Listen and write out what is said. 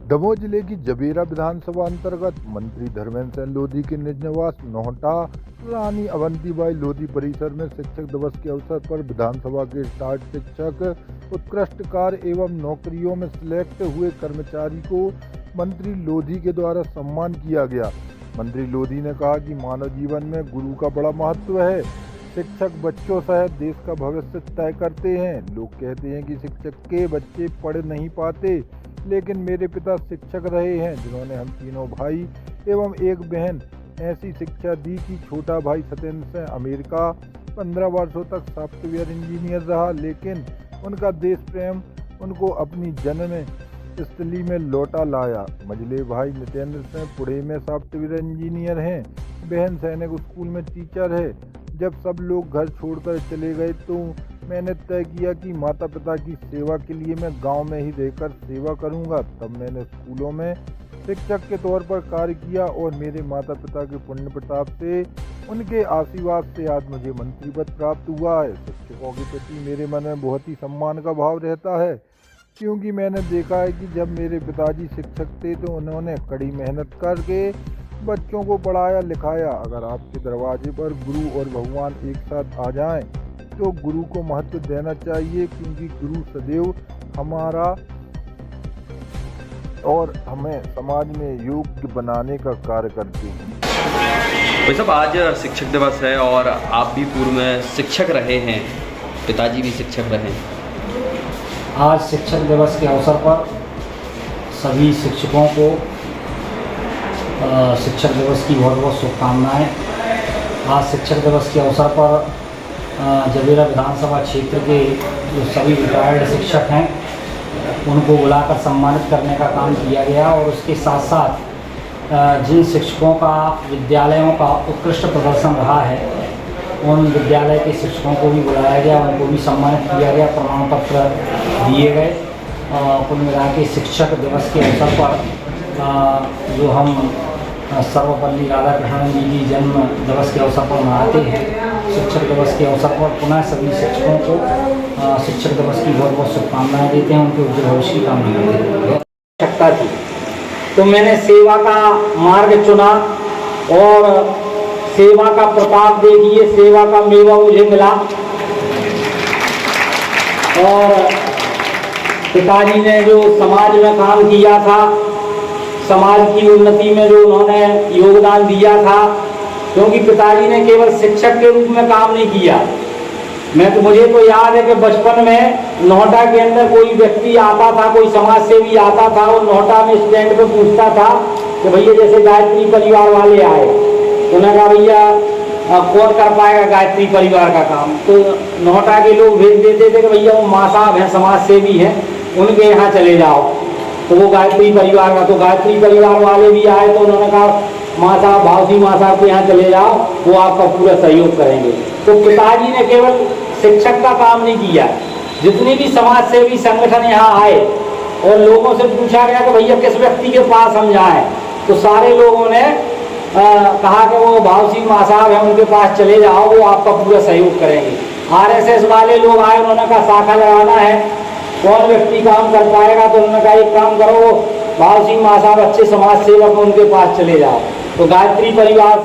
दमोह जिले की जबेरा विधानसभा अंतर्गत मंत्री धर्मेंद्र सिंह लोधी के निज निवास नोहटा रानी अवंतीबाई लोधी परिसर में शिक्षक दिवस के अवसर पर विधानसभा के रिटायर्ड शिक्षक, उत्कृष्ट कार्य एवं नौकरियों में सिलेक्ट हुए कर्मचारी को मंत्री लोधी के द्वारा सम्मान किया गया। मंत्री लोधी ने कहा कि मानव जीवन में गुरु का बड़ा महत्व है। शिक्षक बच्चों सहित देश का भविष्य तय करते हैं। लोग कहते हैं कि शिक्षक के बच्चे पढ़ नहीं पाते, लेकिन मेरे पिता शिक्षक रहे हैं जिन्होंने हम तीनों भाई एवं एक बहन ऐसी शिक्षा दी कि छोटा भाई सत्येंद्र सिंह अमेरिका 15 वर्षों तक सॉफ्टवेयर इंजीनियर रहा, लेकिन उनका देश प्रेम उनको अपनी जन्म स्थली में लौटा लाया। मझले भाई नितेंद्र सिंह पुणे में सॉफ्टवेयर इंजीनियर हैं, बहन सैनिक स्कूल में टीचर है। जब सब लोग घर छोड़कर चले गए तो मैंने तय किया कि माता पिता की सेवा के लिए मैं गांव में ही रहकर सेवा करूंगा। तब मैंने स्कूलों में शिक्षक के तौर पर कार्य किया और मेरे माता पिता के पुण्य प्रताप से, उनके आशीर्वाद से आज मुझे मंत्री पद प्राप्त हुआ है। शिक्षकों के प्रति मेरे मन में बहुत ही सम्मान का भाव रहता है, क्योंकि मैंने देखा है कि जब मेरे पिताजी शिक्षक थे तो उन्होंने कड़ी मेहनत करके बच्चों को पढ़ाया लिखाया। अगर आपके दरवाजे पर गुरु और भगवान एक साथ आ जाएं, तो गुरु को महत्व देना चाहिए, क्योंकि गुरु सदैव हमारा और हमें समाज में योग्य बनाने का कार्य करते हैं। भाई साहब, आज शिक्षक दिवस है और आप भी पूर्व में शिक्षक रहे हैं, पिताजी भी शिक्षक रहे हैं। आज शिक्षक दिवस के अवसर पर सभी शिक्षकों को शिक्षक दिवस की बहुत बहुत शुभकामनाएँ। आज शिक्षक दिवस के अवसर पर जबेरा विधानसभा क्षेत्र के जो सभी रिटायर्ड शिक्षक हैं उनको बुलाकर सम्मानित करने का काम किया गया और उसके साथ साथ जिन शिक्षकों का विद्यालयों का उत्कृष्ट प्रदर्शन रहा है उन विद्यालय के शिक्षकों को भी बुलाया गया, उनको भी सम्मानित किया गया, प्रमाण पत्र दिए गए। कुल मिला के शिक्षक दिवस के अवसर पर जो हम सर्वपल्ली राधाकृष्णन जी की जन्म दिवस के अवसर पर मनाते हैं, शिक्षक दिवस के अवसर पर पुनः सभी शिक्षकों को शिक्षक दिवस की बहुत बहुत शुभकामनाएँ देते हैं, उनके उज्ज्वल भविष्य की कामना करते हैं। आवश्यकता थी तो मैंने सेवा का मार्ग चुना और सेवा का प्रताप देखिए, सेवा का मेवा मुझे मिला। और पिताजी ने जो समाज में काम किया था, समाज की उन्नति में जो उन्होंने योगदान दिया था, क्योंकि पिताजी ने केवल शिक्षक के रूप में काम नहीं किया। मुझे तो याद है कि बचपन में नोहटा के अंदर कोई व्यक्ति आता था, कोई समाज सेवी आता था और नोहटा में स्टैंड पे पूछता था कि भैया जैसे गायत्री परिवार वाले आए तो उन्होंने कहा भैया कौन कर पाएगा गायत्री परिवार का काम, तो नोहटा के लोग भेज देते थे कि भैया वो माँ साहब हैं, समाज सेवी हैं, उनके यहाँ चले जाओ। तो वो गायत्री परिवार का, तो गायत्री परिवार वाले भी आए तो उन्होंने कहा माँ साहब, भावसी माँ साहब के यहाँ चले जाओ, वो आपका पूरा सहयोग करेंगे। तो पिताजी ने केवल शिक्षक का काम नहीं किया, जितने भी समाज सेवी संगठन यहाँ आए और लोगों से पूछा गया कि भैया किस व्यक्ति के पास हम जाएं, तो सारे लोगों ने कहा कि वो भावसी माँ साहब हैं, उनके पास चले जाओ, वो आपका पूरा सहयोग करेंगे। RSS वाले लोग आए, उन्होंने कहा शाखा लगाना है, कौन व्यक्ति काम कर पाएगा, तो उन्होंने कहा एक काम करो, भाव सिंह माँ साहब अच्छे समाज सेवक, उनके पास चले जाओ। तो गायत्री परिवार